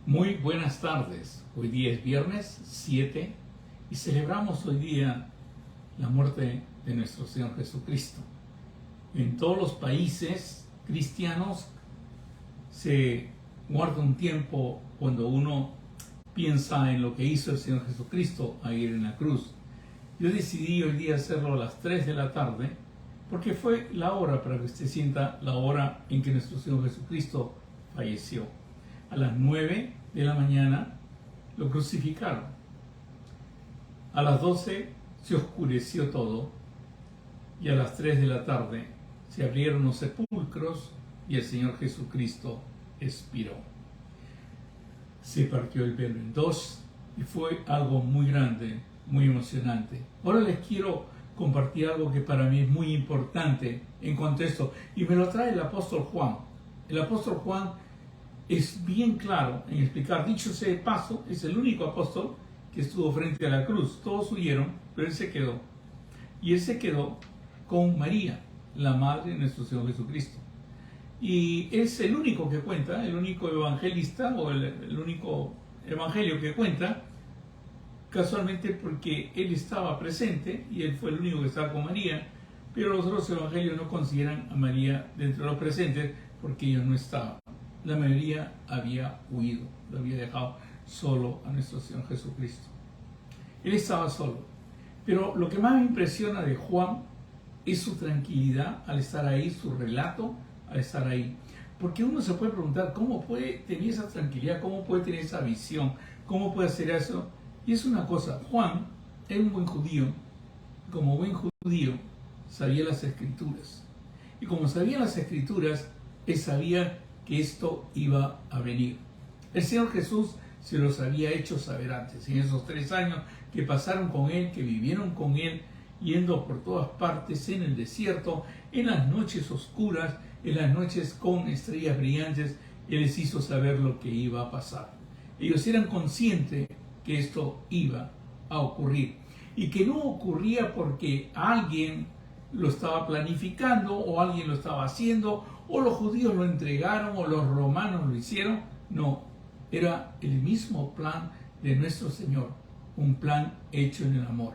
Muy buenas tardes. Hoy día es viernes 7 y celebramos hoy día la muerte de nuestro Señor Jesucristo. En todos los países cristianos se guarda un tiempo cuando uno piensa en lo que hizo el Señor Jesucristo ahí en la cruz. Yo decidí hoy día hacerlo a las 3 de la tarde porque fue la hora para que usted sienta la hora en que nuestro Señor Jesucristo falleció. A las 9 de la mañana lo crucificaron. A las 12 se oscureció todo y a las 3 de la tarde se abrieron los sepulcros y el Señor Jesucristo expiró. Se partió el velo en dos y fue algo muy grande, muy emocionante. Ahora les quiero compartir algo que para mí es muy importante en cuanto a esto, y me lo trae el apóstol Juan. El apóstol Juan es bien claro en explicar. Dicho sea de paso, es el único apóstol que estuvo frente a la cruz. Todos huyeron, pero él se quedó. Y él se quedó con María, la madre de nuestro Señor Jesucristo. Y es el único que cuenta, el único evangelista o el único evangelio que cuenta, casualmente porque él estaba presente y él fue el único que estaba con María, pero los otros evangelios no consideran a María dentro de los presentes porque ella no estaba. La mayoría había huido, lo había dejado solo a nuestro Señor Jesucristo. Él estaba solo. Pero lo que más me impresiona de Juan es su tranquilidad al estar ahí, su relato al estar ahí. Porque uno se puede preguntar cómo puede tener esa tranquilidad, cómo puede tener esa visión, cómo puede hacer eso. Y es una cosa, Juan era un buen judío. Como buen judío sabía las escrituras. Y como sabía las escrituras, él sabía que esto iba a venir. El Señor Jesús se los había hecho saber antes, en esos 3 años que pasaron con Él, que vivieron con Él, yendo por todas partes, en el desierto, en las noches oscuras, en las noches con estrellas brillantes. Él les hizo saber lo que iba a pasar. Ellos eran conscientes que esto iba a ocurrir, y que no ocurría porque alguien lo estaba planificando o alguien lo estaba haciendo, o los judíos lo entregaron o los romanos lo hicieron. No, era el mismo plan de nuestro Señor, un plan hecho en el amor.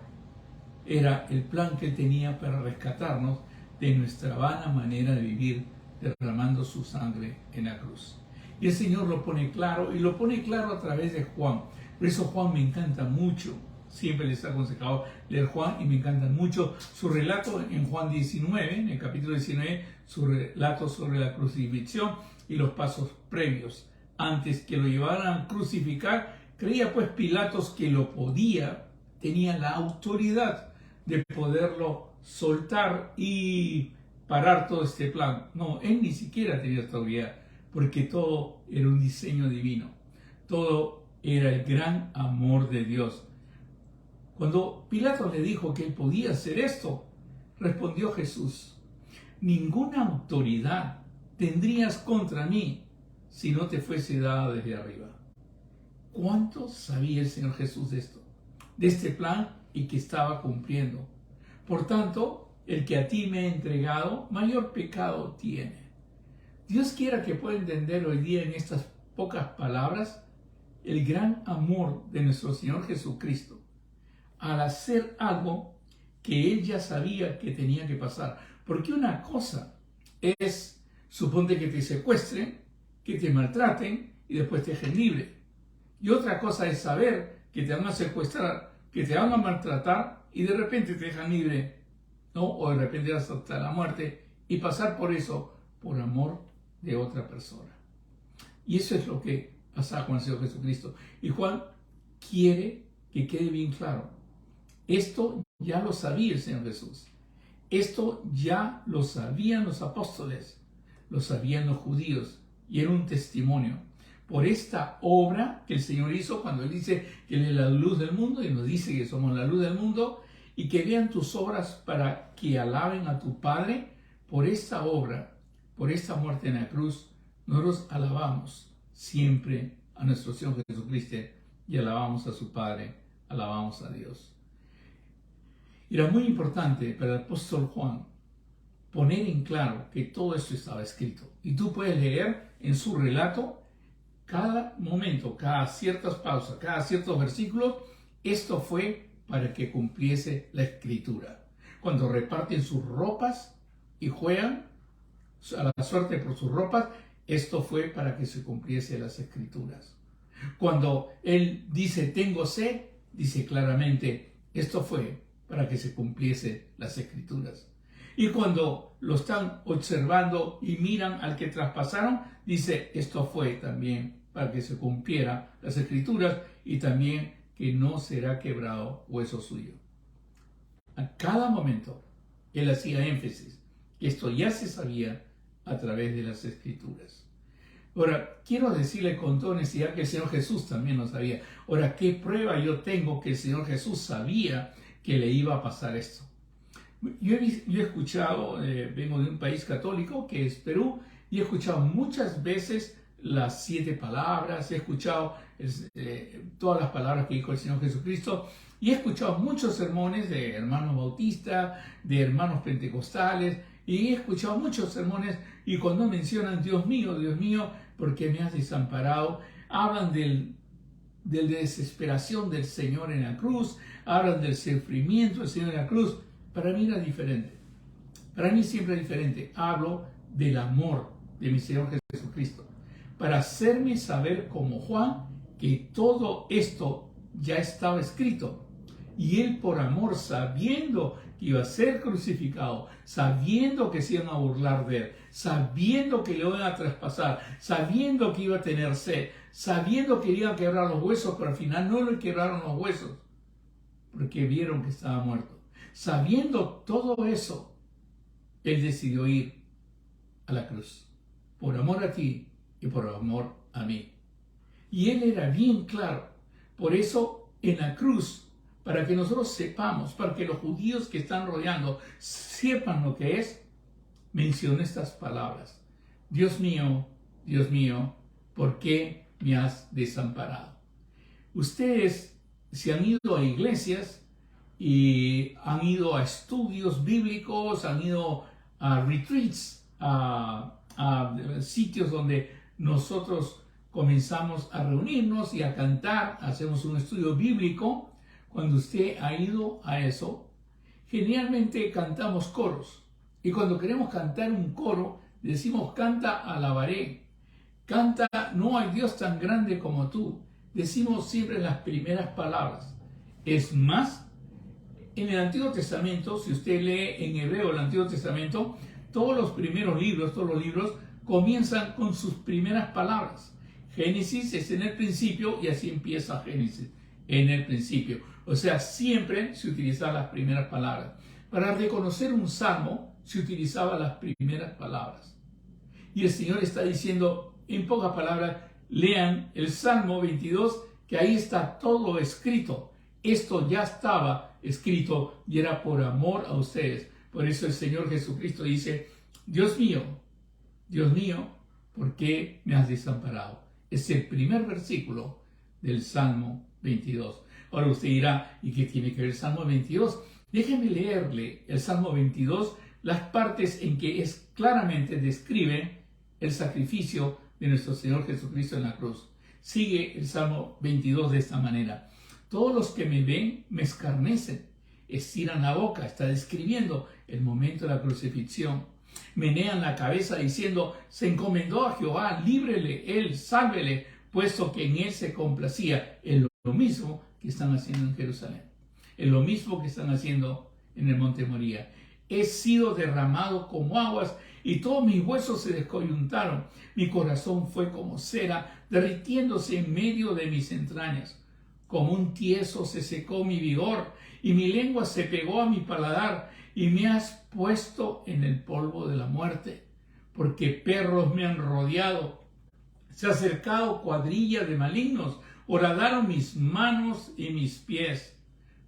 Era el plan que Él tenía para rescatarnos de nuestra vana manera de vivir, derramando su sangre en la cruz. Y el Señor lo pone claro, y lo pone claro a través de Juan. Por eso Juan me encanta mucho. Siempre les he aconsejado leer Juan y me encanta mucho su relato en Juan 19, en el capítulo 19, su relato sobre la crucifixión y los pasos previos. Antes que lo llevaran a crucificar, creía pues Pilatos que lo podía, tenía la autoridad de poderlo soltar y parar todo este plan. No, él ni siquiera tenía esta autoridad, porque todo era un diseño divino. Todo era el gran amor de Dios. Cuando Pilatos le dijo que él podía hacer esto, respondió Jesús: ninguna autoridad tendrías contra mí si no te fuese dada desde arriba. ¿Cuánto sabía el Señor Jesús de esto? De este plan y que estaba cumpliendo. Por tanto, el que a ti me ha entregado, mayor pecado tiene. Dios quiera que pueda entender hoy día en estas pocas palabras el gran amor de nuestro Señor Jesucristo al hacer algo que Él ya sabía que tenía que pasar. Porque una cosa es, suponte que te secuestren, que te maltraten y después te dejen libre. Y otra cosa es saber que te van a secuestrar, que te van a maltratar y de repente te dejan libre, ¿no? O de repente hasta la muerte, y pasar por eso por amor de otra persona. Y eso es lo que pasa con el Señor Jesucristo. Y Juan quiere que quede bien claro. Esto ya lo sabía el Señor Jesús. Esto ya lo sabían los apóstoles, lo sabían los judíos, y era un testimonio. Por esta obra que el Señor hizo cuando Él dice que Él es la luz del mundo, y nos dice que somos la luz del mundo, y que vean tus obras para que alaben a tu Padre. Por esta obra, por esta muerte en la cruz, nosotros alabamos siempre a nuestro Señor Jesucristo y alabamos a su Padre, alabamos a Dios. Era muy importante para el apóstol Juan poner en claro que todo esto estaba escrito. Y tú puedes leer en su relato cada momento, cada ciertas pausas, cada ciertos versículos, esto fue para que cumpliese la Escritura. Cuando reparten sus ropas y juegan a la suerte por sus ropas, esto fue para que se cumpliese las Escrituras. Cuando él dice tengo sed, dice claramente esto fue para que se cumpliese las Escrituras. Y cuando lo están observando y miran al que traspasaron, dice esto fue también para que se cumpliera las Escrituras y también que no será quebrado hueso suyo. A cada momento él hacía énfasis que esto ya se sabía a través de las Escrituras. Ahora, quiero decirle con toda honestidad que el Señor Jesús también lo sabía. Ahora, ¿qué prueba yo tengo que el Señor Jesús sabía que le iba a pasar esto? Yo he escuchado, vengo de un país católico que es Perú, y he escuchado muchas veces las 7 palabras, he escuchado todas las palabras que dijo el Señor Jesucristo, y he escuchado muchos sermones de hermanos bautistas, de hermanos pentecostales, y he escuchado muchos sermones, y cuando mencionan Dios mío, ¿por qué me has desamparado? Hablan de la desesperación del Señor en la cruz, hablan del sufrimiento del Señor en la cruz. Para mí era diferente. Para mí siempre es diferente. Hablo del amor de mi Señor Jesucristo. Para hacerme saber como Juan que todo esto ya estaba escrito. Y él por amor, sabiendo que iba a ser crucificado, sabiendo que se iban a burlar de él, sabiendo que le iban a traspasar, sabiendo que iba a tener sed, sabiendo que le iban a quebrar los huesos, pero al final no le quebraron los huesos, porque vieron que estaba muerto. Sabiendo todo eso, él decidió ir a la cruz, por amor a ti y por amor a mí. Y él era bien claro. Por eso en la cruz, para que nosotros sepamos, para que los judíos que están rodeando sepan lo que es, mencionó estas palabras: Dios mío, ¿por qué me has desamparado? Ustedes se han ido a iglesias y han ido a estudios bíblicos, han ido a retreats, a sitios donde nosotros comenzamos a reunirnos y a cantar, hacemos un estudio bíblico. Cuando usted ha ido a eso, generalmente cantamos coros. Y cuando queremos cantar un coro, decimos canta, alabaré. Canta, no hay Dios tan grande como tú. Decimos siempre las primeras palabras. Es más, en el Antiguo Testamento, si usted lee en hebreo el Antiguo Testamento, todos los libros comienzan con sus primeras palabras. Génesis es en el principio y así empieza Génesis, en el principio. O sea, siempre se utilizaban las primeras palabras. Para reconocer un salmo se utilizaban las primeras palabras. Y el Señor está diciendo, en pocas palabras, lean el Salmo 22, que ahí está todo escrito. Esto ya estaba escrito y era por amor a ustedes. Por eso el Señor Jesucristo dice, Dios mío, ¿por qué me has desamparado? Es el primer versículo del Salmo 22. Ahora usted dirá, ¿y qué tiene que ver el Salmo 22? Déjeme leerle el Salmo 22, las partes en que claramente describe el sacrificio de nuestro Señor Jesucristo en la cruz. Sigue el Salmo 22 de esta manera. Todos los que me ven me escarnecen, estiran la boca, está describiendo el momento de la crucifixión. Menean la cabeza diciendo, se encomendó a Jehová, líbrele, él, sálvele, puesto que en él se complacía. Es lo mismo que están haciendo en Jerusalén. Es lo mismo que están haciendo en el monte Moría. He sido derramado como aguas y todos mis huesos se descoyuntaron. Mi corazón fue como cera, derritiéndose en medio de mis entrañas. Como un tieso se secó mi vigor y mi lengua se pegó a mi paladar, y me has puesto en el polvo de la muerte, porque perros me han rodeado. Se ha acercado cuadrilla de malignos, horadaron mis manos y mis pies.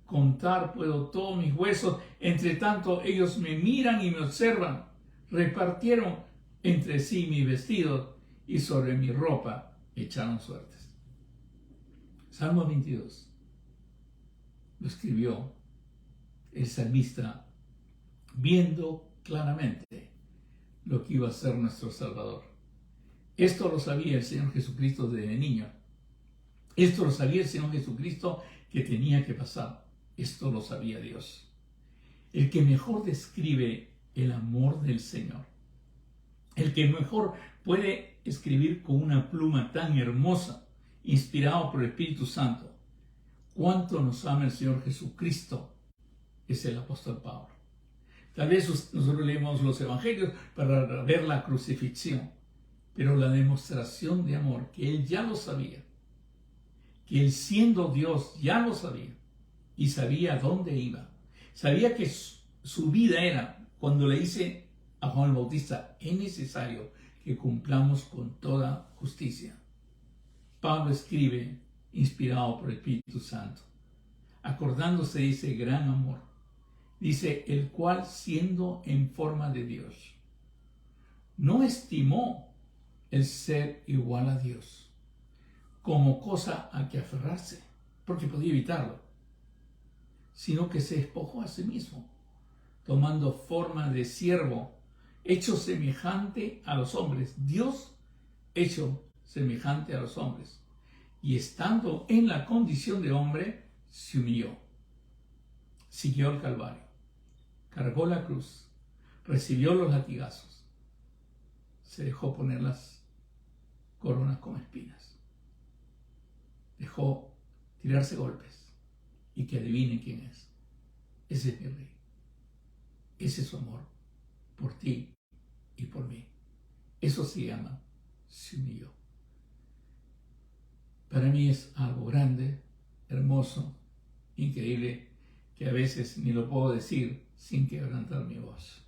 Contar puedo todos mis huesos, entre tanto ellos me miran y me observan. Repartieron entre sí mi vestido y sobre mi ropa echaron suertes. Salmo 22 lo escribió el salmista viendo claramente lo que iba a ser nuestro Salvador. Esto lo sabía el Señor Jesucristo desde niño. Esto lo sabía el Señor Jesucristo que tenía que pasar. Esto lo sabía Dios. El que mejor describe el amor del Señor, el que mejor puede escribir con una pluma tan hermosa, inspirado por el Espíritu Santo, cuánto nos ama el Señor Jesucristo, es el apóstol Pablo. Tal vez nosotros leemos los evangelios para ver la crucifixión, pero la demostración de amor, que él ya lo sabía, que él siendo Dios ya lo sabía y sabía dónde iba, sabía que su vida era, cuando le dice a Juan el Bautista, es necesario que cumplamos con toda justicia. Pablo escribe, inspirado por el Espíritu Santo, acordándose de ese gran amor. Dice, el cual siendo en forma de Dios, no estimó el ser igual a Dios como cosa a que aferrarse, porque podía evitarlo, sino que se despojó a sí mismo, tomando forma de siervo, hecho semejante a los hombres, Dios hecho semejante a los hombres, y estando en la condición de hombre, se humilló, siguió el Calvario, cargó la cruz, recibió los latigazos, se dejó poner las coronas con espinas, dejó tirarse golpes, y que adivinen quién es. Ese es mi rey. Ese es su amor por ti y por mí. Eso se llama se humilló. Para mí es algo grande, hermoso, increíble, que a veces ni lo puedo decir sin quebrantar mi voz.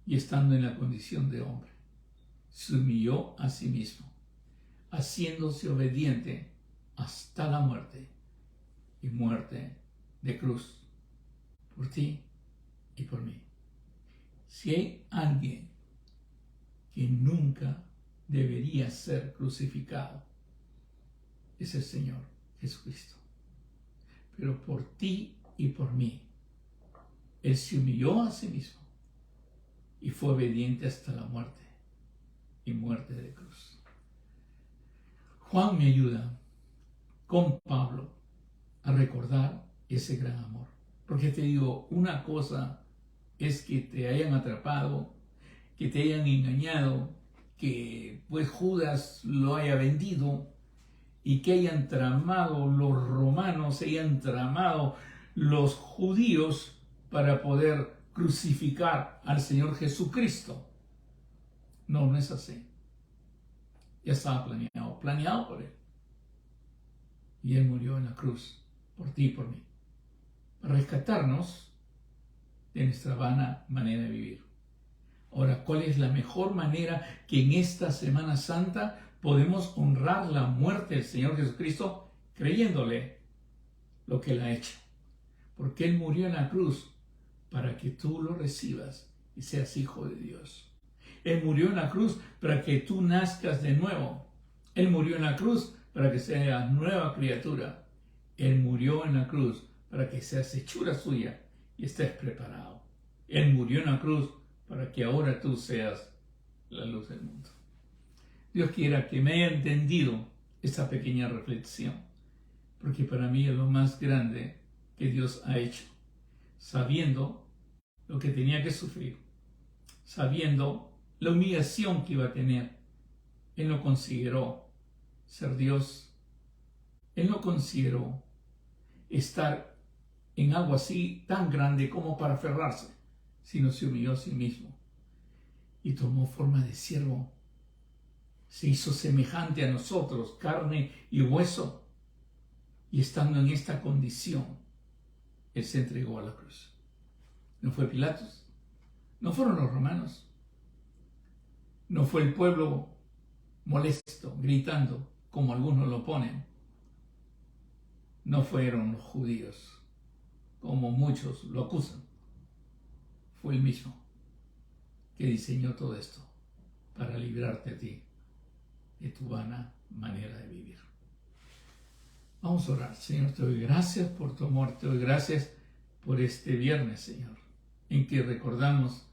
Y estando en la condición de hombre, se humilló a sí mismo, haciéndose obediente hasta la muerte, y muerte de cruz, por ti y por mí. Si hay alguien que nunca debería ser crucificado, es el Señor Jesucristo. Pero por ti y por mí, Él se humilló a sí mismo y fue obediente hasta la muerte, y muerte de cruz. Juan me ayuda con Pablo a recordar ese gran amor. Porque te digo, una cosa es que te hayan atrapado, que te hayan engañado, que pues Judas lo haya vendido y que hayan tramado los romanos, hayan tramado los judíos para poder crucificar al Señor Jesucristo. No, no es así. Ya estaba planeado por Él. Y Él murió en la cruz, por ti y por mí, para rescatarnos de nuestra vana manera de vivir. Ahora, ¿cuál es la mejor manera que en esta Semana Santa podemos honrar la muerte del Señor Jesucristo? Creyéndole lo que Él ha hecho. Porque Él murió en la cruz para que tú lo recibas y seas hijo de Dios. Él murió en la cruz para que tú nazcas de nuevo. Él murió en la cruz para que seas nueva criatura. Él murió en la cruz para que seas hechura suya y estés preparado. Él murió en la cruz para que ahora tú seas la luz del mundo. Dios quiera que me haya entendido esta pequeña reflexión, porque para mí es lo más grande que Dios ha hecho, sabiendo lo que tenía que sufrir, sabiendo la humillación que iba a tener. Él no consideró ser Dios, Él no consideró estar en algo así tan grande como para aferrarse, sino se humilló a sí mismo y tomó forma de siervo. Se hizo semejante a nosotros, carne y hueso, y estando en esta condición, Él se entregó a la cruz. No fue Pilatos, no fueron los romanos, no fue el pueblo molesto, gritando, como algunos lo ponen. No fueron los judíos, como muchos lo acusan. Fue el mismo que diseñó todo esto para librarte a ti de tu vana manera de vivir. Vamos a orar. Señor, te doy gracias por tu amor, te doy gracias por este viernes, Señor, en que recordamos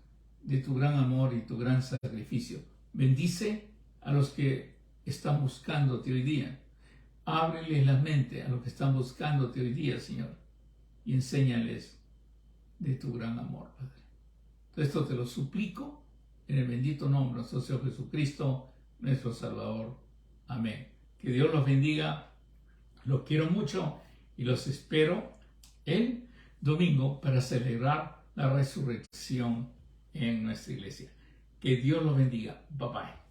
de tu gran amor y tu gran sacrificio Bendice a los que están buscándote hoy día. Ábreles la mente a los que están buscándote hoy día, Señor, y enséñales de tu gran amor, Padre. Todo esto te lo suplico en el bendito nombre de nuestro Señor Jesucristo, nuestro Salvador. Amén. Que Dios los bendiga. Los quiero mucho y los espero el domingo para celebrar la resurrección en nuestra iglesia. Que Dios los bendiga. Bye bye.